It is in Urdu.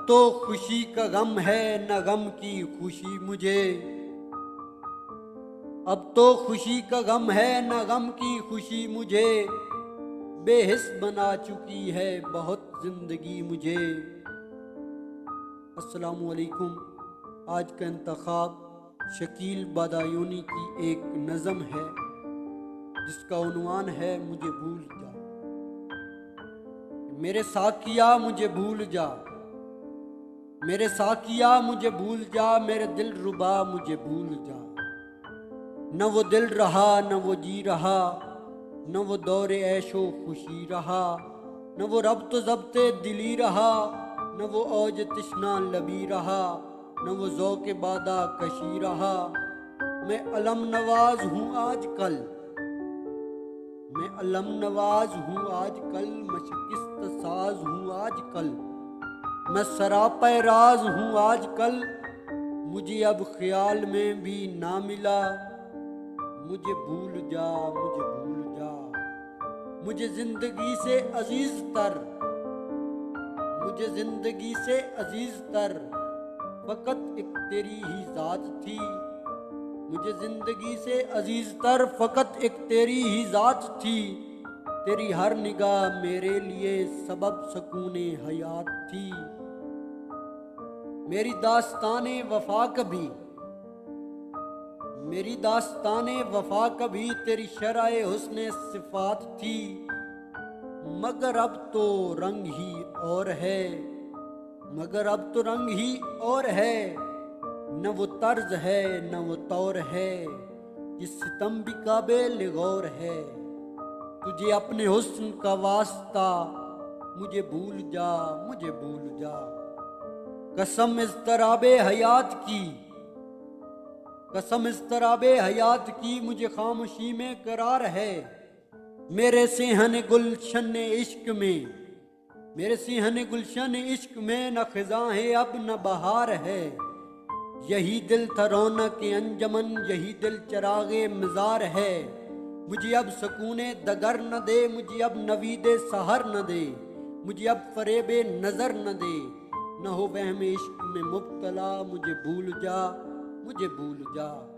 تو خوشی کا غم ہے نہ غم کی خوشی مجھے، اب تو خوشی کا غم ہے نہ غم کی خوشی مجھے، بے حس بنا چکی ہے بہت زندگی مجھے۔ السلام علیکم۔ آج کا انتخاب شکیل بادایونی کی ایک نظم ہے جس کا عنوان ہے مجھے بھول جا۔ میرے ساقیا مجھے بھول جا، میرے ساقیا مجھے بھول جا، میرے دل ربا مجھے بھول جا۔ نہ وہ دل رہا نہ وہ جی رہا، نہ وہ دور عیش و خوشی رہا، نہ وہ ربط و ضبط دلی رہا، نہ وہ اوج تشنا لبی رہا، نہ وہ ذوق بادہ کشی رہا۔ میں علم نواز ہوں آج کل، میں علم نواز ہوں آج کل، میں شکست ساز ہوں آج کل، میں سراپا راز ہوں آج کل۔ مجھے اب خیال میں بھی نہ ملا، مجھے بھول جا مجھے بھول جا۔ مجھے زندگی سے عزیز تر، مجھے زندگی سے عزیز تر فقط ایک تیری ہی ذات تھی۔ مجھے زندگی سے عزیز تر فقط ایک تیری ہی ذات تھی۔ تیری ہر نگاہ میرے لیے سبب سکون حیات تھی۔ میری داستان وفا کبھی، میری داستان وفا کبھی تیری شرح حسن صفات تھی، مگر اب تو رنگ ہی اور ہے، مگر اب تو رنگ ہی اور ہے۔ نہ وہ طرز ہے نہ وہ طور ہے، یہ ستم بھی قابل غور ہے۔ تجھے اپنے حسن کا واسطہ، مجھے بھول جا مجھے بھول جا۔ قسم اضطراب حیات کی، قسم اضطراب حیات کی، مجھے خاموشی میں قرار ہے۔ میرے صحن گلشن عشق میں، میرے صحن گلشن عشق میں نہ خزاں ہے اب نہ بہار ہے۔ یہی دل تھا رونق انجمن، یہی دل چراغ مزار ہے۔ مجھے اب سکون دگر نہ دے، مجھے اب نوید سحر نہ دے، مجھے اب فریب نظر نہ دے۔ نہ ہو وہم عشق میں مبتلا، مجھے بھول جا مجھے بھول جا۔